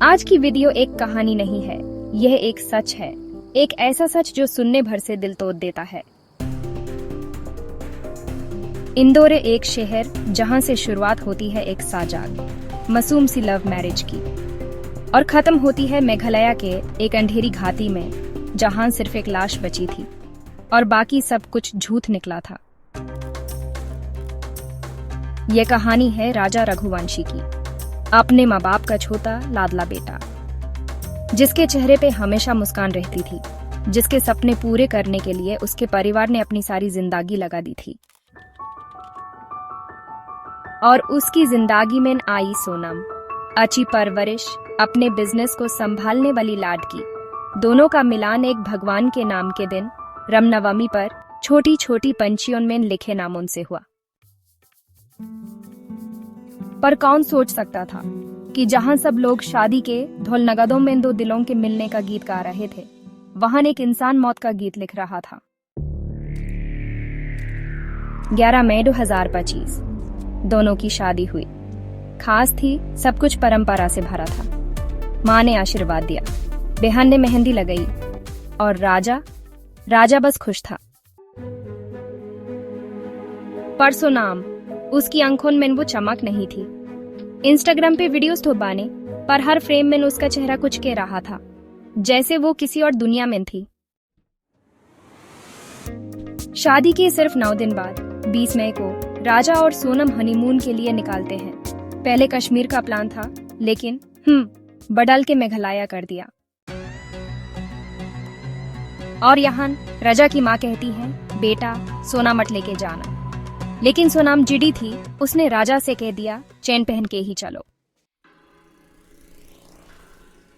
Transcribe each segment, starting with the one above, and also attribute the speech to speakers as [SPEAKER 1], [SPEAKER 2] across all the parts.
[SPEAKER 1] आज की वीडियो एक कहानी नहीं है, यह एक सच है। एक ऐसा सच जो सुनने भर से दिल तोड़ देता है। इंदौर एक शहर जहां से शुरुआत होती है एक साजाद मासूम सी लव मैरिज की और खत्म होती है मेघालय के एक अंधेरी घाटी में जहां सिर्फ एक लाश बची थी और बाकी सब कुछ झूठ निकला था। यह कहानी है राजा रघुवंशी की, अपने माँ बाप का छोटा लाडला बेटा, जिसके चेहरे पे हमेशा मुस्कान रहती थी, जिसके सपने पूरे करने के लिए उसके परिवार ने अपनी सारी जिंदगी लगा दी थी। और उसकी जिंदगी में आई सोनम, अच्छी परवरिश, अपने बिजनेस को संभालने वाली लाडकी, दोनों का मिलान एक भगवान के नाम के दिन रामनवमी पर छोटी छोटी पंछियों में लिखे नामों से हुआ। पर कौन सोच सकता था कि जहां सब लोग शादी के ढोल नगाड़ों में दो दिलों के मिलने का गीत गा रहे थे, वहां एक इंसान मौत का गीत लिख रहा था। 11 मई 2025 दोनों की शादी हुई। खास थी, सब कुछ परंपरा से भरा था। माँ ने आशीर्वाद दिया, बहन ने मेहंदी लगाई और राजा बस खुश था। पर सोनम, उसकी आंखों में वो चमक नहीं थी। इंस्टाग्राम पे वीडियोस तो बाने, पर हर फ्रेम में उसका चेहरा कुछ कह रहा था, जैसे वो किसी और दुनिया में थी। शादी के सिर्फ 9 दिन बाद 20 मई को राजा और सोनम हनीमून के लिए निकालते हैं। पहले कश्मीर का प्लान था, लेकिन बदल के मेघालय कर दिया। और यहाँ राजा की माँ कहती है, बेटा सोना मत लेके जाना। लेकिन सोनम जिड़ी थी, उसने राजा से कह दिया, चैन पहन के ही चलो।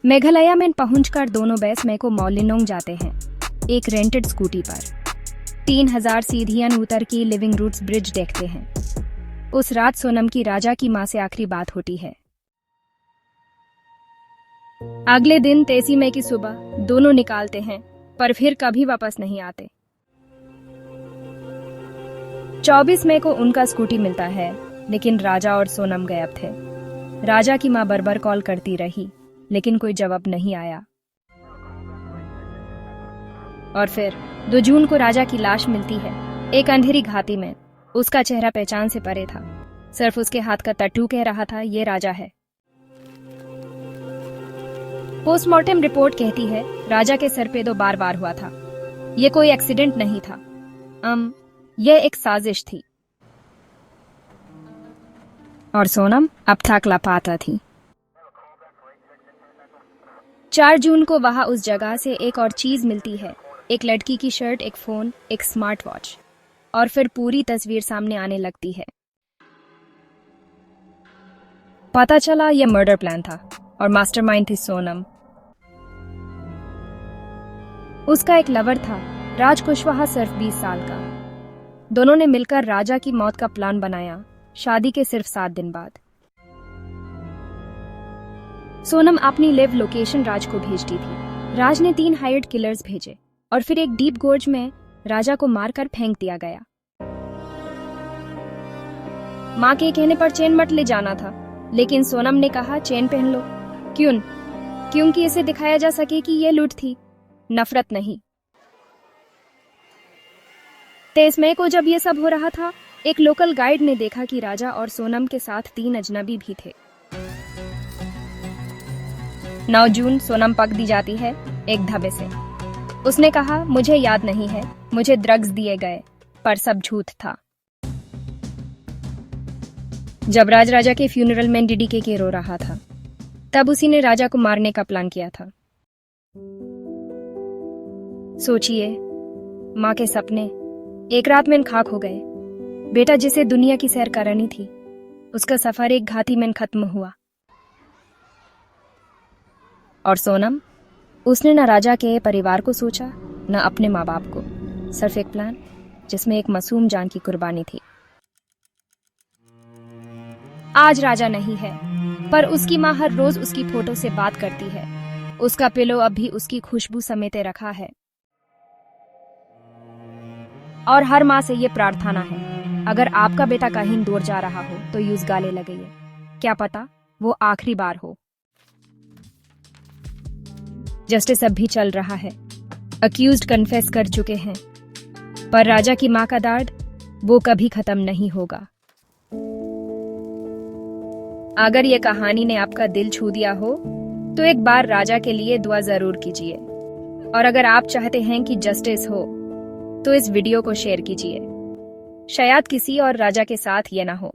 [SPEAKER 1] मेघालय में पहुंचकर दोनों 22 मई को मौलिनोंग जाते हैं, एक रेंटेड स्कूटी पर। 3000 सीढ़ियां उतर की लिविंग रूट्स ब्रिज देखते हैं। उस रात सोनम की राजा की माँ से आखिरी बात होती है। अगले दिन 23 मई की सुबह दोनों निकालते हैं, पर फिर कभी वापस नहीं आते। 24 मई को उनका स्कूटी मिलता है, लेकिन राजा और सोनम गायब थे। राजा की माँ बार-बार कॉल करती रही, लेकिन कोई जवाब नहीं आया। और फिर 2 जून को राजा की लाश मिलती है, एक अंधेरी घाटी में। उसका चेहरा पहचान से परे था, सिर्फ उसके हाथ का टैटू कह रहा था, ये राजा है। पोस्टमार्टम रिपोर्ट कहती है, राजा के सर पे 2 बार हुआ था। ये कोई एक्सीडेंट नहीं था, यह एक साजिश थी। और सोनम अब तक लापता थी। 4 जून को वहां उस जगह से एक और चीज मिलती है, एक लड़की की शर्ट, एक फोन, एक स्मार्ट वॉच। और फिर पूरी तस्वीर सामने आने लगती है। पता चला यह मर्डर प्लान था और मास्टरमाइंड थी सोनम। उसका एक लवर था, राज कुशवाहा, सिर्फ 20 साल का। दोनों ने मिलकर राजा की मौत का प्लान बनाया, शादी के सिर्फ 7 दिन बाद। सोनम अपनी लिव लोकेशन राज को भेजती थी। राज ने 3 हायर्ड किलर्स भेजे और फिर एक डीप गोर्ज में राजा को मारकर फेंक दिया गया। माँ के कहने पर चेन मत ले जाना था, लेकिन सोनम ने कहा, चेन पहन लो। क्योंकि इसे दिखाया जा सके कि यह लूट थी, नफरत नहीं। 23 मई को जब यह सब हो रहा था, एक लोकल गाइड ने देखा कि राजा और सोनम के साथ 3 अजनबी भी थे। 9 जून सोनम पक दी जाती है एक ढाबे से। उसने कहा, मुझे याद नहीं है, मुझे ड्रग्स दिए गए, पर सब झूठ था। जब राजा के फ्यूनरल में डीडीके के रो रहा था, तब उसी ने राजा को मारने का प्लान किया था। सोचिए, माँ के सपने एक रात में खाक हो गए। बेटा जिसे दुनिया की सैर करानी थी, उसका सफर एक घाटी में खत्म हुआ। और सोनम, उसने न राजा के परिवार को सोचा, न अपने माँ बाप को, सिर्फ एक प्लान जिसमें एक मासूम जान की कुर्बानी थी। आज राजा नहीं है, पर उसकी माँ हर रोज उसकी फोटो से बात करती है। उसका पिलो अब भी उसकी खुशबू समेटे रखा है। और हर माँ से ये प्रार्थना है, अगर आपका बेटा कहीं दूर जा रहा हो तो यूज गाले लगाइए, क्या पता वो आखिरी बार हो। जस्टिस अब भी चल रहा है। अक्यूज्ड कन्फेस कर चुके हैं, पर राजा की मां का दर्द वो कभी खत्म नहीं होगा। अगर ये कहानी ने आपका दिल छू दिया हो तो एक बार राजा के लिए दुआ जरूर कीजिए, और अगर आप चाहते हैं कि जस्टिस हो तो इस वीडियो को शेयर कीजिए। शायद किसी और राजा के साथ ये ना हो।